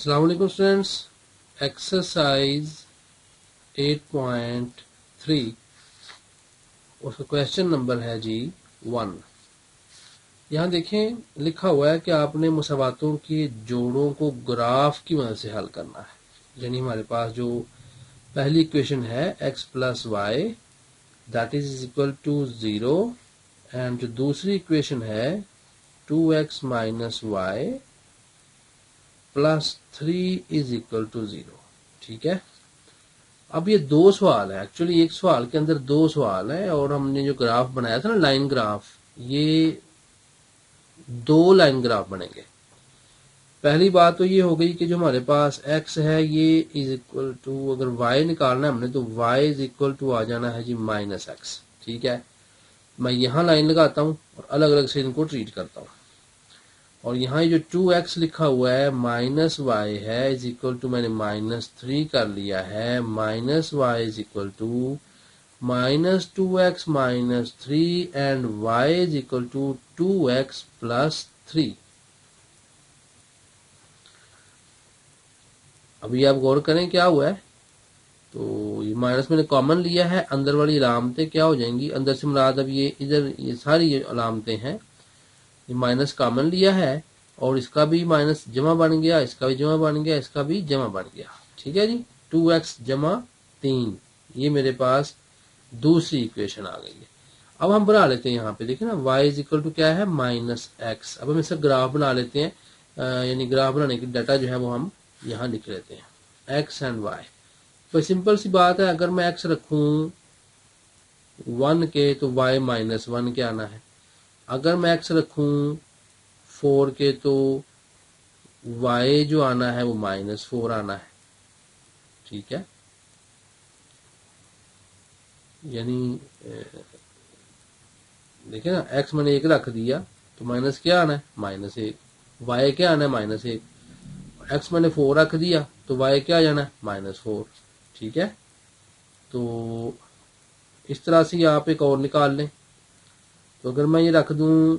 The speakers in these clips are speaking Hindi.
अस्सलाम वालेकुम स्टूडेंट्स। एक्सरसाइज 8.3 उसका क्वेश्चन नंबर है जी 1। यहाँ देखें लिखा हुआ है कि आपने मुसावातों के जोड़ों को ग्राफ की मदद से हल करना है। यानी हमारे पास जो पहली इक्वेशन है x plus Y that is equal to 0 and जो दूसरी इक्वेशन है 2x minus Y plus 3 is equal to 0। ठीक है। अब ये दो सवाल है, एक्चुअली एक सवाल के अंदर दो सवाल है और हमने जो ग्राफ बनाया था ना लाइन ग्राफ, ये दो लाइन ग्राफ बनेंगे। पहली बात तो ये हो गई कि जो हमारे पास x है ये इज इक्वल टू, अगर y निकालना है हमने तो y इज इक्वल टू आ जाना है जी माइनस एक्स। ठीक है। मैं यहां लाइन लगाता हूं और अलग अलग से इनको ट्रीट करता हूं। और यहाँ जो 2x लिखा हुआ है माइनस वाई है इज इक्वल टू, मैंने -3 कर लिया है, minus Y is equal to -2x minus 3 and y is equal to 2x plus 3। अभी आप गौर करें क्या हुआ है, तो ये माइनस मैंने कॉमन लिया है, अंदर वाली अलामतें क्या हो जाएंगी, अंदर से मुराद अब ये इधर ये सारी अलामतें हैं, ये माइनस कॉमन लिया है और इसका भी माइनस जमा बन गया, इसका भी जमा बन गया, इसका भी जमा बन गया। ठीक है जी। 2x जमा 3, ये मेरे पास दूसरी इक्वेशन आ गई है। अब हम बना लेते हैं यहाँ पे, देखिए ना y इज इक्वल टू क्या है माइनस एक्स। अब हम इसका ग्राफ बना लेते हैं, यानी ग्राफ बनाने की डाटा जो है वो हम यहाँ लिख लेते हैं x एंड y। तो सिंपल सी बात है, अगर मैं x रखूं 1 के तो y माइनस 1 के आना है, अगर मैं x रखूं 4 के तो y जो आना है वो -4 आना है। ठीक है। यानी देखिए ना x मैंने 1 रख दिया तो माइनस क्या आना है -1, y क्या आना है -1, x मैंने 4 रख दिया तो y क्या आ जाना है -4। ठीक है। तो इस तरह से आप एक और निकाल लें, तो अगर मैं ये रख दूं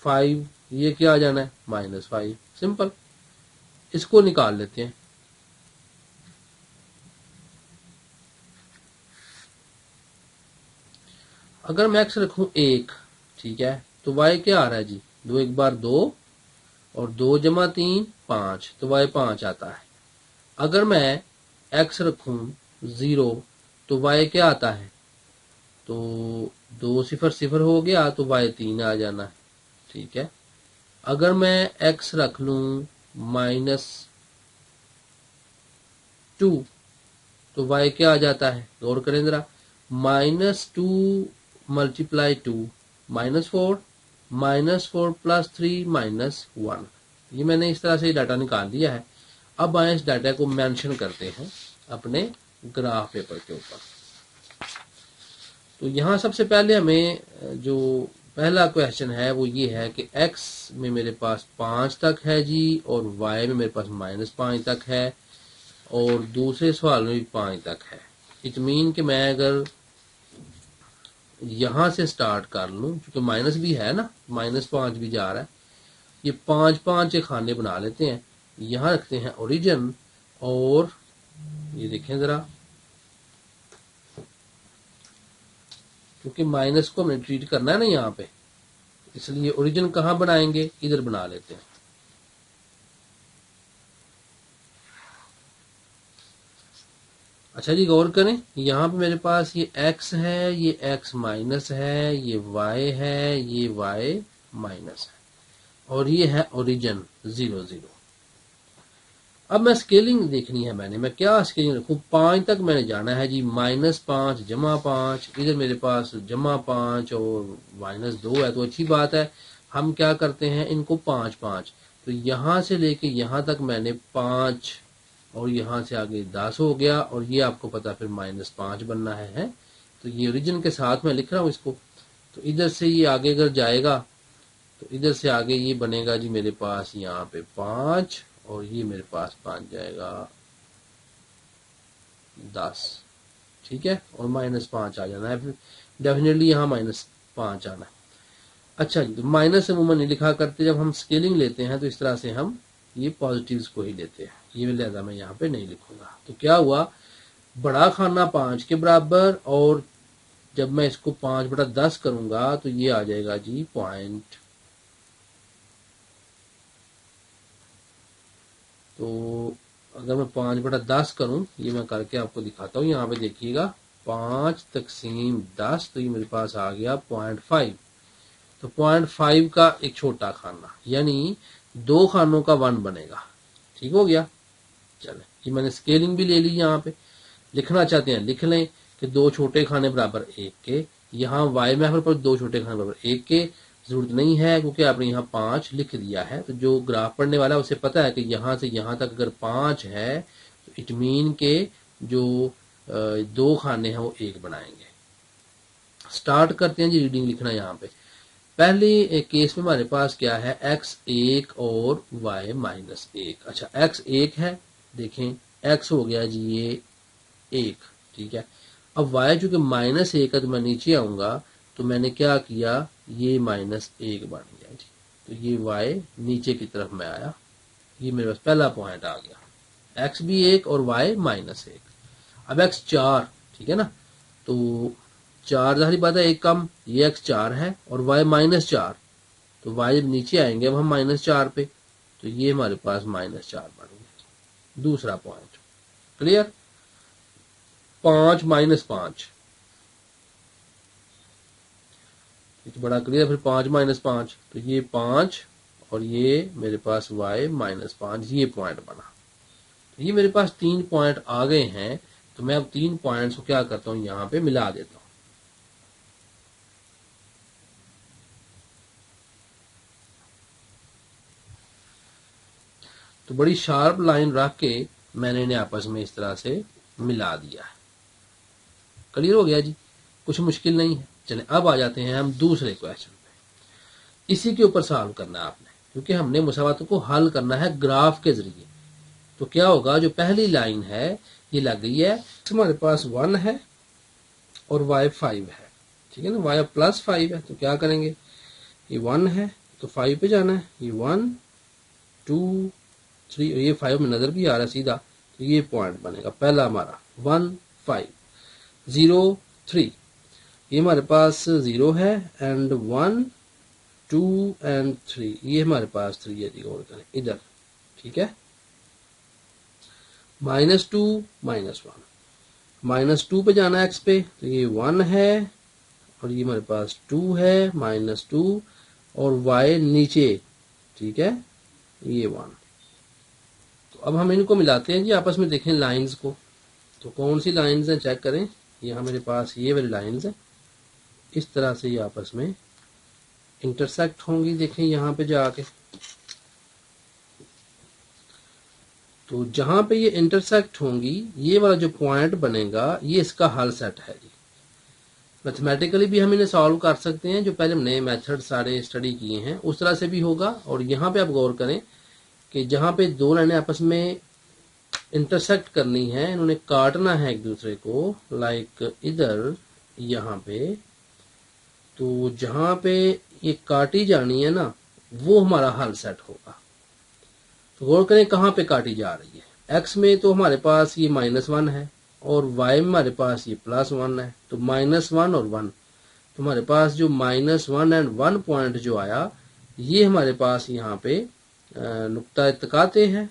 5, ये क्या आ जाना है -5। सिंपल, इसको निकाल लेते हैं। अगर मैं x रखूं 1, ठीक है, तो y क्या आ रहा है जी, 2 1 बार 2 और 2 जमा 3 5, तो y 5 आता है। अगर मैं x रखूं 0 तो y क्या आता है, तो 2 0 0 हो गया तो y 3 आ जाना है। ठीक है। अगर मैं x रख लूं -2 तो y क्या आ जाता है, गौर करें जरा, -2 मल्टीप्लाई 2 -4, -4 प्लस 3 -1। ये मैंने इस तरह से डाटा निकाल दिया है। अब आए इस डाटा को मेंशन करते हैं अपने ग्राफ पेपर के ऊपर। तो यहाँ सबसे पहले हमें जो पहला क्वेश्चन है वो ये है कि x में मेरे पास 5 तक है जी और y में मेरे पास -5 तक है और दूसरे सवाल में भी 5 तक है। इट मीन कि मैं अगर यहां से स्टार्ट कर लूं, क्योंकि माइनस भी है ना, -5 भी जा रहा है, ये 5 5 के खाने बना लेते हैं। यहां रखते हैं ओरिजिन और ये देखें जरा, क्योंकि माइनस को हमें ट्रीट करना है ना यहाँ पे, इसलिए ओरिजिन कहां बनाएंगे, इधर बना लेते हैं। अच्छा जी, गौर करें, यहाँ पे मेरे पास ये x है, ये x माइनस है, ये y है, ये y माइनस है और ये है ओरिजिन 0 0। अब मैं स्केलिंग देखनी है, मैं क्या स्केलिंग रखूं, 5 तक मैंने जाना है जी, -5 जमा 5, इधर मेरे पास जमा 5 और -2 है, तो अच्छी बात है। हम क्या करते हैं, इनको 5 5, तो यहां से लेके यहां तक मैंने 5 और यहां से आगे 10 हो गया और ये आपको पता फिर -5 बनना है। तो ये ओरिजिन के साथ मैं लिख रहा हूं इसको। तो इधर से ये आगे अगर जाएगा तो इधर से आगे ये बनेगा जी मेरे पास यहाँ पे 5 और ये मेरे पास 5 जाएगा 10। ठीक है। और -5 आ जाना है, फिर डेफिनेटली यहाँ -5 आना है। अच्छा जी, तो माइनस अमूमन नहीं लिखा करते, जब हम स्केलिंग लेते हैं तो इस तरह से हम ये पॉजिटिव्स को ही लेते हैं, ये लिहाजा मैं यहाँ पे नहीं लिखूंगा। तो क्या हुआ, बड़ा खाना 5 के बराबर, और जब मैं इसको 5/10 करूंगा तो ये आ जाएगा जी पॉइंट। तो अगर मैं 5/10 करूं, ये मैं करके आपको दिखाता हूँ, यहाँ पे देखिएगा 5/10, तो ये मेरे पास आ गया 0.5। तो 0.5 का एक छोटा खाना, यानी 2 खानों का 1 बनेगा। ठीक हो गया। चले, ये मैंने स्केलिंग भी ले ली। यहाँ पे लिखना चाहते हैं लिख लें कि 2 छोटे खाने बराबर 1 के। यहाँ वाई में पर 2 छोटे खाने बराबर 1 के जरूरत नहीं है, क्योंकि आपने यहाँ 5 लिख दिया है। तो जो ग्राफ पढ़ने वाला है उसे पता है कि यहाँ से यहाँ तक अगर 5 है तो इट मीन के जो 2 खाने हैं वो 1 बनाएंगे। स्टार्ट करते हैं जी रीडिंग लिखना। यहाँ पे पहले एक केस में हमारे पास क्या है, x1 और y-1। अच्छा, x1 है, देखें x हो गया जी ये 1, ठीक है। अब y चूंकि -1 है तो मैं नीचे आऊंगा, तो मैंने क्या किया, ये -1 बन गया जी। तो ये y नीचे की तरफ में आया, ये मेरे पास पहला पॉइंट आ गया। x भी 1 और y -1। अब x4, ठीक है ना, तो 4 जाहिर बात है 1 कम, ये x4 है और y -4, तो y जब नीचे आएंगे अब हम -4 पे, तो ये हमारे पास -4 बन गया। दूसरा पॉइंट क्लियर। 5 -5, ये तो बड़ा क्लियर। फिर 5 -5, तो ये 5 और ये मेरे पास y -5, ये पॉइंट बना। तो ये मेरे पास 3 पॉइंट आ गए हैं। तो मैं अब 3 पॉइंट्स को क्या करता हूं, यहां पे मिला देता हूं। तो बड़ी शार्प लाइन रख के मैंने इन्हें आपस में इस तरह से मिला दिया है। क्लियर हो गया जी, कुछ मुश्किल नहीं है। चले, अब आ जाते हैं हम दूसरे क्वेश्चन पे। इसी के ऊपर सॉल्व करना है आपने, क्योंकि हमने मुसावातों को हल करना है ग्राफ के जरिए। तो क्या होगा, जो पहली लाइन है ये लग गई है, हमारे पास 1 है और y 5 है, ठीक है ना, y +5 है। तो क्या करेंगे, ये 1 है तो 5 पे जाना है, ये 1 2 3, ये 5 में नजर भी आ रहा है सीधा, तो ये पॉइंट बनेगा पहला हमारा 1 5 0 3। ये हमारे पास 0 है एंड 1 2 एंड 3, ये हमारे पास 3 है। गौर करें इधर, ठीक है। -2 -1, -2 पे जाना है x पे, तो ये 1 है और ये हमारे पास 2 है -2 और y नीचे, ठीक है, ये 1। तो अब हम इनको मिलाते हैं जी आपस में, देखें लाइंस को। तो कौन सी लाइंस हैं चेक करें, यहाँ मेरे पास ये वाली लाइंस है, इस तरह से ये आपस में इंटरसेक्ट होंगी। देखें यहाँ पे जाके, तो जहां पे ये इंटरसेक्ट होंगी, ये वाला जो पॉइंट बनेगा ये इसका हल सेट है जी। मैथमेटिकली भी हम इन्हें सॉल्व कर सकते हैं, जो पहले हमने मेथड सारे स्टडी किए हैं उस तरह से भी होगा। और यहाँ पे आप गौर करें कि जहां पे 2 लाइनें आपस में इंटरसेक्ट करनी है, इन्होंने काटना है एक दूसरे को, लाइक इधर यहाँ पे, तो जहां पे ये काटी जानी है ना, वो हमारा हल सेट होगा। तो गौर करें कहाँ पे काटी जा रही है, x में तो हमारे पास ये -1 है और y में हमारे पास ये +1 है, तो -1 और 1, तो हमारे पास जो -1 एंड 1 पॉइंट जो आया, ये हमारे पास यहाँ पे नुक्ता इत्तकाते हैं,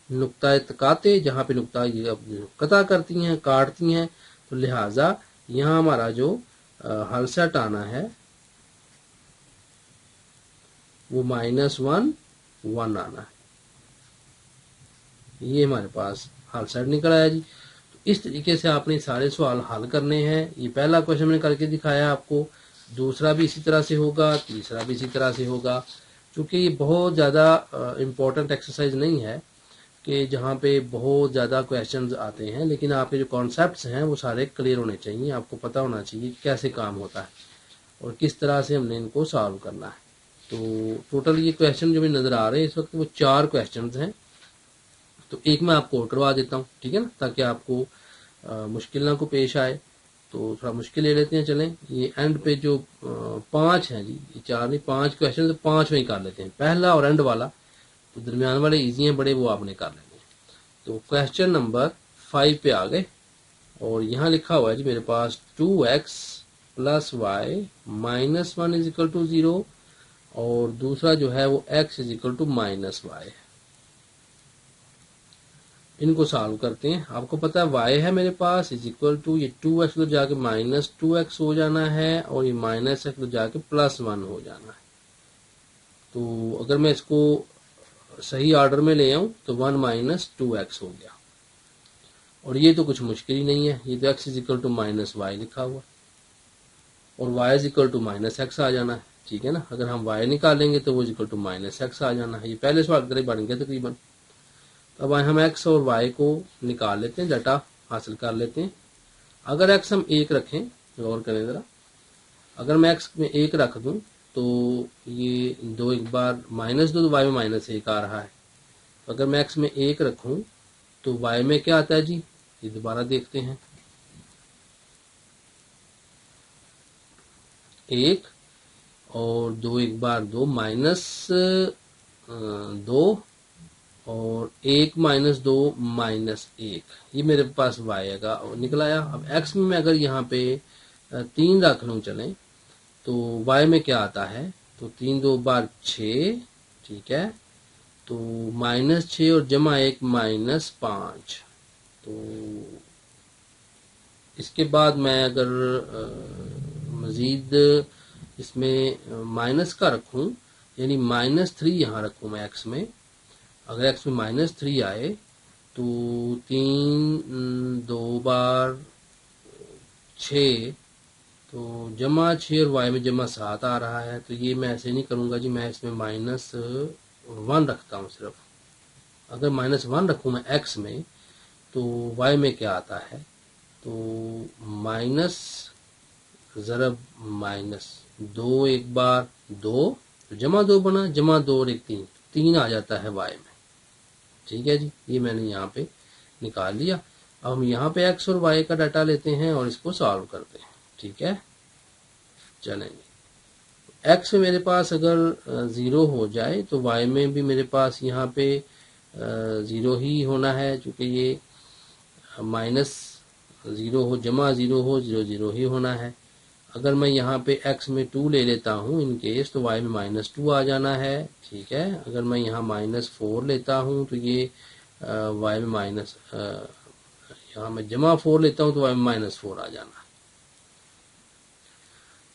नुक्ता इत्तकाते, जहाँ पे नुक्ता ये कता करती हैं, काटती हैं। तो लिहाजा यहाँ हमारा जो हल सेट आना है वो -1 1 आना है। ये हमारे पास हल सेट निकल आया जी। तो इस तरीके से आपने सारे सवाल हल करने हैं। ये पहला क्वेश्चन मैंने करके दिखाया आपको, दूसरा भी इसी तरह से होगा, तीसरा भी इसी तरह से होगा। क्योंकि ये बहुत ज़्यादा इम्पोर्टेंट एक्सरसाइज नहीं है कि जहाँ पे बहुत ज़्यादा क्वेश्चंस आते हैं, लेकिन आपके जो कॉन्सेप्ट्स हैं वो सारे क्लियर होने चाहिए। आपको पता होना चाहिए कैसे काम होता है और किस तरह से हमने इनको सॉल्व करना है। तो टोटल ये क्वेश्चन जो भी नज़र आ रहे हैं इस वक्त वो 4 क्वेश्चंस हैं। तो एक मैं आपको और करवा देता हूँ, ठीक है ना, ताकि आपको मुश्किल ना को पेश आए। तो थोड़ा मुश्किल ले लेते हैं। चलें, ये एंड पे जो 5 है जी, ये 4 नहीं 5 क्वेश्चन, तो 5 में ही कर लेते हैं, पहला और एंड वाला। तो दरमियान वाले इजी हैं बड़े, वो आपने कर लेने हैं। तो क्वेश्चन नंबर 5 पे आ गए, और यहाँ लिखा हुआ है जी मेरे पास 2x plus Y minus 1 is equal to 0, और दूसरा जो है वो x is equal to minus Y. इनको सॉल्व करते हैं। आपको पता है y है मेरे पास इज इक्वल टू, ये 2x तो जाके माइनस 2x हो जाना है, और ये माइनस x तो जाके प्लस 1 हो जाना है। तो अगर मैं इसको सही ऑर्डर में ले आऊं तो 1 माइनस 2x हो गया, और ये तो कुछ मुश्किल ही नहीं है, ये तो x is equal to minus Y लिखा हुआ, और y is equal to minus X आ जाना है। ठीक है ना, अगर हम y निकालेंगे तो वो is equal to minus X आ जाना है। ये पहले सवाल की तरह बन गया तकरीबन। अब हम x और y को निकाल लेते हैं, डाटा हासिल कर लेते हैं। अगर x हम 1 रखें, गौर करें ज़रा, अगर मैं x में 1 रख दूं तो ये 2 एक बार माइनस 2, तो y में माइनस 1 आ रहा है। तो अगर मैं x में 1 रखूं तो y में क्या आता है जी, ये दोबारा देखते हैं। 1 और 2 एक बार 2 माइनस 2, और 1 माइनस 2 माइनस 1, ये मेरे पास y का निकल आया। अब x में मैं अगर यहाँ पे 3 रख लूँ चलें, तो y में क्या आता है, तो 3 2 बार 6, ठीक है, तो माइनस 6 और जमा 1 माइनस 5। तो इसके बाद मैं अगर मज़ीद इसमें माइनस का रखूं, यानी माइनस 3 यहाँ रखूं मैं x में, अगर x में माइनस 3 आए तो 3 2 बार 6, तो जमा 6 और y में जमा 7 आ रहा है। तो ये मैं ऐसे नहीं करूँगा जी, मैं इसमें माइनस 1 रखता हूँ सिर्फ। अगर माइनस 1 रखूँ मैं x में, तो y में क्या आता है, तो माइनस ज़रब माइनस 2 एक बार 2, तो जमा 2 बना, जमा 2 और 1 3 आ जाता है y में। ठीक है जी, ये मैंने यहाँ पे निकाल लिया। अब हम यहाँ पे x और y का डाटा लेते हैं और इसको सॉल्व करते हैं। ठीक है, चलेंगे। x में मेरे पास अगर 0 हो जाए तो y में भी मेरे पास यहाँ पे 0 ही होना है, चूँकि ये माइनस 0 हो जमा 0 हो, 0 0 ही होना है। अगर मैं यहाँ पे x में 2 ले लेता हूँ इन केस, तो y में माइनस 2 आ जाना है। ठीक है, अगर मैं यहाँ माइनस 4 लेता हूँ तो ये y में माइनस, यहाँ मैं जमा 4 लेता हूँ तो y में माइनस 4 आ जाना है।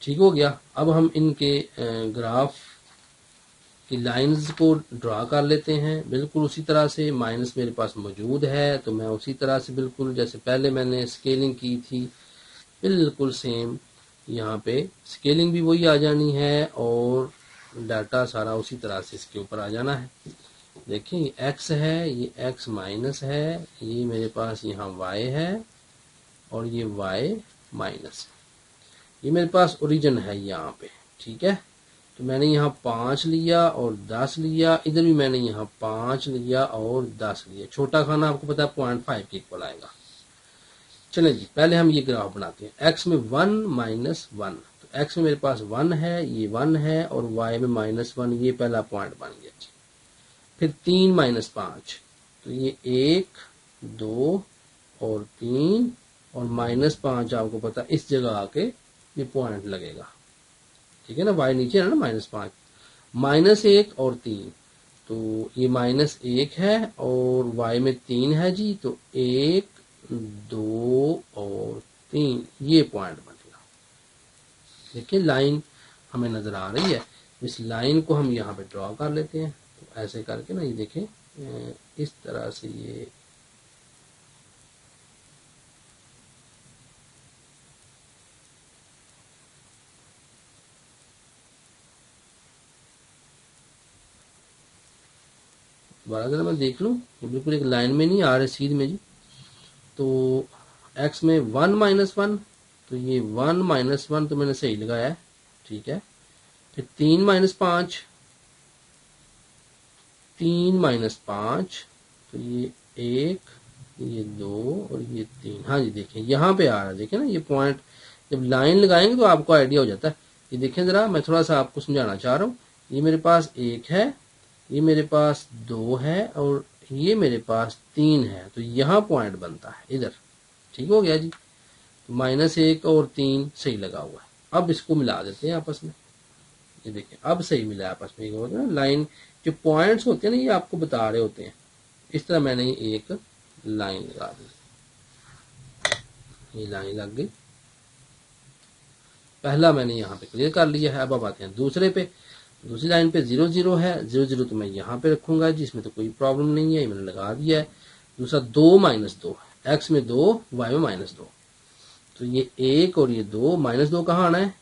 ठीक हो गया। अब हम इनके ग्राफ की लाइंस को ड्रा कर लेते हैं। बिल्कुल उसी तरह से माइनस मेरे पास मौजूद है, तो मैं उसी तरह से बिल्कुल जैसे पहले मैंने स्केलिंग की थी, बिल्कुल सेम यहाँ पे स्केलिंग भी वही आ जानी है, और डाटा सारा उसी तरह से इसके ऊपर आ जाना है। देखिए ये x है, ये x माइनस है, ये मेरे पास यहाँ y है, और ये y माइनस है। ये मेरे पास ओरिजिन है यहाँ पे। ठीक है, तो मैंने यहाँ 5 लिया और 10 लिया, इधर भी मैंने यहाँ 5 लिया और 10 लिया। छोटा खाना आपको पता है 0.5 के इक्वल आएगा। चलें जी, पहले हम ये ग्राफ बनाते हैं। x में 1 माइनस 1, तो x में मेरे पास 1 है, ये 1 है, और y में माइनस 1, ये पहला पॉइंट बन गया जी। फिर 3 माइनस 5, तो ये 1 2 और 3, और माइनस 5 आपको पता इस जगह आके ये पॉइंट लगेगा। ठीक है ना, y नीचे है ना, माइनस 5, माइनस 1 और 3, तो ये माइनस 1 है और y में 3 है जी, तो 1 2 और 3, ये पॉइंट बनेगा। देखिए लाइन हमें नजर आ रही है, इस लाइन को हम यहाँ पे ड्रॉ कर लेते हैं। तो ऐसे करके ना, ये देखें इस तरह से ये दोबारा अगर मैं देख लूँ, बिल्कुल एक लाइन में नहीं आ रहे, सीध में जी। तो x में 1 माइनस 1, तो ये 1 माइनस 1 तो मैंने सही लगाया है। ठीक है, फिर 3 माइनस 5, 3 माइनस 5, तो ये 1 ये 2 और ये 3। हाँ जी देखें यहाँ पे आ रहा है, देखें ना ये पॉइंट, जब लाइन लगाएंगे तो आपको आइडिया हो जाता है। ये देखें ज़रा, मैं थोड़ा सा आपको समझाना चाह रहा हूँ। ये मेरे पास 1 है, ये मेरे पास 2 है और ये मेरे पास 3 है, तो यहाँ पॉइंट बनता है इधर। ठीक हो गया जी। तो -1 और 3 सही लगा हुआ है। अब इसको मिला देते हैं आपस में। ये देखें अब सही मिला आपस में। होता है ना लाइन, जो पॉइंट्स होते हैं ना ये आपको बता रहे होते हैं। इस तरह मैंने एक लाइन लगा दी, ये लाइन लग गई। पहला मैंने यहाँ पे क्लियर कर लिया है। अब आते हैं दूसरे पे। दूसरी लाइन पे 0 0 है, 0 0 तो मैं यहाँ पे रखूंगा जी, इसमें तो कोई प्रॉब्लम नहीं है, ये मैंने लगा दिया है। दूसरा 2 -2, x में 2 y में -2, तो ये 1 और ये 2, -2 कहाँ आना है,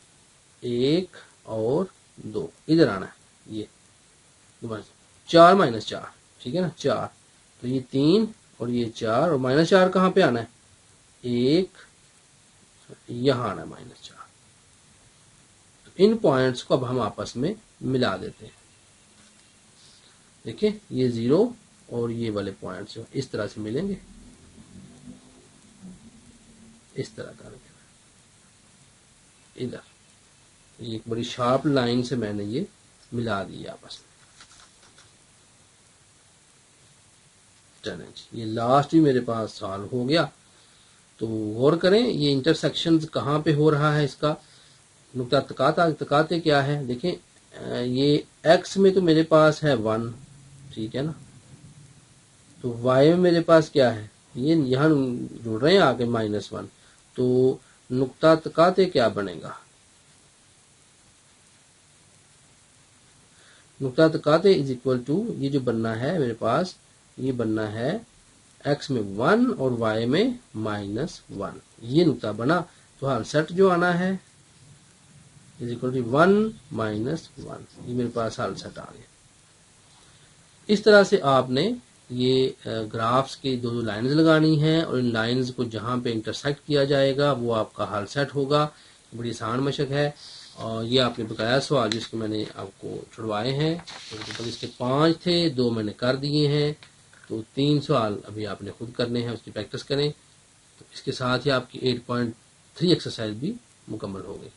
1 और 2 इधर आना है, ये 4 -4, ठीक है ना 4, तो ये 3 और ये 4 और -4 कहाँ पे आना है, 1 यहाँ आना है -4। तो इन पॉइंट्स को अब हम आपस में मिला देते हैं। देखिए ये 0 और ये वाले पॉइंट्स इस तरह से मिलेंगे, इस तरह करके इधर ये एक बड़ी शार्प लाइन से मैंने ये मिला दिया आपस में। चलें जी, ये लास्ट भी मेरे पास सॉल्व हो गया। तो गौर करें ये इंटरसेक्शन कहाँ पे हो रहा है, इसका नुक्ता तकाते क्या है। देखें ये x में तो मेरे पास है 1, ठीक है ना, तो y में मेरे पास क्या है, ये यहाँ जुड़ रहे हैं आगे -1, तो नुक्ता तकाते क्या बनेगा, नुक्ता तकाते इज इक्वल टू, ये जो बनना है मेरे पास, ये बनना है x में 1 और y में -1, ये नुक्ता बना। तो हाँ सेट जो आना है इज इक्वल टू 1 -1, ये मेरे पास हाल सेट आ गया। इस तरह से आपने ये ग्राफ्स की दो लाइंस लगानी है और इन लाइंस को जहाँ पे इंटरसेक्ट किया जाएगा वो आपका हाल सेट होगा। बड़ी आसान मशक है और ये आपने बकाया सवाल जिसको मैंने आपको छुड़वाए हैं, तो इसके 5 थे, 2 मैंने कर दिए हैं, तो 3 सवाल अभी आपने खुद करने हैं, उसकी प्रैक्टिस करें। तो इसके साथ ही आपकी 8.3 एक्सरसाइज भी मुकम्मल हो गई।